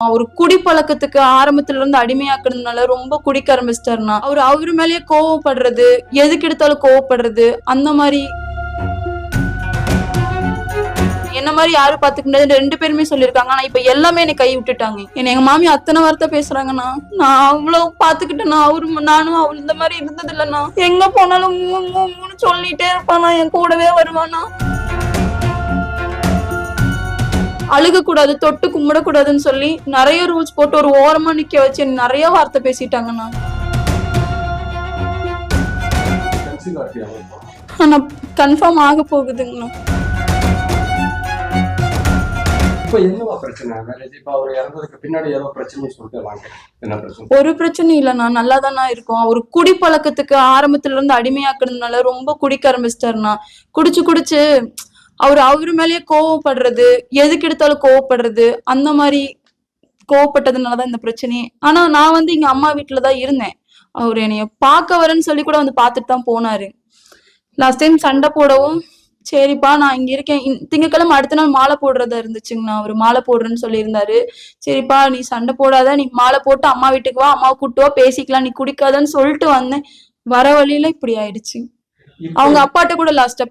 அவரு குடிப்பழக்கத்துக்கு ஆரம்பத்துல இருந்து அடிமையாக்குறதுனால ரொம்ப குடிக்க ஆரம்பிச்சிட்டாருன்னா அவரு மேலேயே கோவப்படுறது, எதுக்கு எடுத்தாலும் கோவப்படுறது, அந்த மாதிரி என்ன மாதிரி யாரும் பாத்துக்கிட்டது 2 பேருமே சொல்லியிருக்காங்க. ஆனா இப்ப எல்லாமே என்னை கை விட்டுட்டாங்க. என்ன எங்க மாமி அத்தனை வார்த்தை பேசுறாங்கண்ணா. நான் அவ்வளவு பாத்துக்கிட்டேன்னா நானும் அவள் இந்த மாதிரி இருந்தது இல்லைண்ணா. எங்க போனாலும் சொல்லிட்டே இருப்பானா, என் கூடவே வருவானா. அழுக கூடாது, தொட்டு கும்பிடக்கூடாதுன்னு சொல்லி நிறைய ரூல்ஸ் போட்டு ஒரு ஓரமா நிக்க வச்சு நிறைய வார்த்தை பேசிட்டாங்கண்ணா. ஆனா கன்ஃபார்ம் ஆக போகுதுங்கண்ணா. ஒரு பிரச்சனை இல்லண்ணா, நல்லாதானா இருக்கும். அவரு குடிப்பழக்கத்துக்கு ஆரம்பத்துல இருந்து அடிமையாக்குறதுனால ரொம்ப குடிக்க ஆரம்பிச்சிட்டாருண்ணா. குடிச்சு அவரு மேலேயே கோவப்படுறது, எதுக்கு எடுத்தாலும் கோவப்படுறது, அந்த மாதிரி கோவப்பட்டதுனாலதான் இந்த பிரச்சனையே. ஆனா நான் இங்க அம்மா வீட்டுலதான் இருந்தேன். அவரு என்னைய பார்க்க வரேன்னு சொல்லி கூட பாத்துட்டு தான் போனாரு. லாஸ்ட் டைம் சண்டை போடவும் சரிப்பா நான் இங்க இருக்கேன், திங்கக்கிழமை அடுத்த நாள் மாலை போடுறதா இருந்துச்சுங்கண்ணா. அவரு மாலை போடுறேன்னு சொல்லி இருந்தாரு. சரிப்பா நீ சண்டை போடாத, நீ மாலை போட்டு அம்மா வீட்டுக்கு வா, அம்மாவை கூட்டு வா, பேசிக்கலாம், நீ குடிக்காதன்னு சொல்லிட்டு வந்தேன். வர வழியில இப்படி ஆயிடுச்சு. அவங்க அப்பாட்ட கூட லாஸ்டா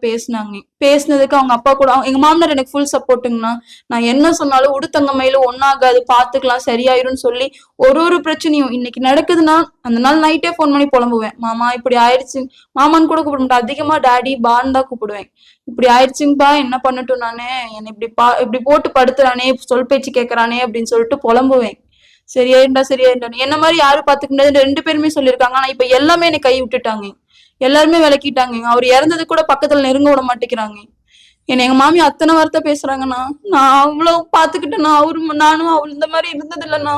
பேசினதுக்கு அவங்க அப்பா கூட எங்க மாமனார் எனக்கு ஃபுல் சப்போர்ட்டுங்கண்ணா. நான் என்ன சொன்னாலும் உடுத்தங்கமையில ஒன்னாகாது, பாத்துக்கலாம், சரியாயிரும்னு சொல்லி ஒரு பிரச்சனையும் இன்னைக்கு நடக்குதுன்னா அந்த நாள் நைட்டே போன் பண்ணி புலம்புவேன். மாமா இப்படி ஆயிடுச்சு, மாமான்னு கூட கூப்பிட மாட்டேன், அதிகமா டாடி பான்னு தான் கூப்பிடுவேன். இப்படி ஆயிடுச்சுங்கப்பா, என்ன பண்ணட்டும் நானு, என்ன இப்படி போட்டு படுத்துறானே, சொல் பேச்சு கேட்கறானே அப்படின்னு சொல்லிட்டு புலம்புவேன். சரியாயிருந்தா என்ன மாதிரி யாரும் பாத்துக்கிட்டது 2 பேருமே சொல்லியிருக்காங்க. ஆனா இப்ப எல்லாமே என்னை கை விட்டுட்டாங்க, எல்லாருமே விளக்கிட்டாங்க. அவர் இறந்தது கூட பக்கத்துல நெருங்க விட மாட்டேங்கிறாங்க. என்ன எங்க மாமி அத்தனை வார்த்தை பேசுறாங்கண்ணா. நான் அவ்வளவு பாத்துக்கிட்டேன்னா நானும் அவள் இந்த மாதிரி இருந்தது இல்லைண்ணா.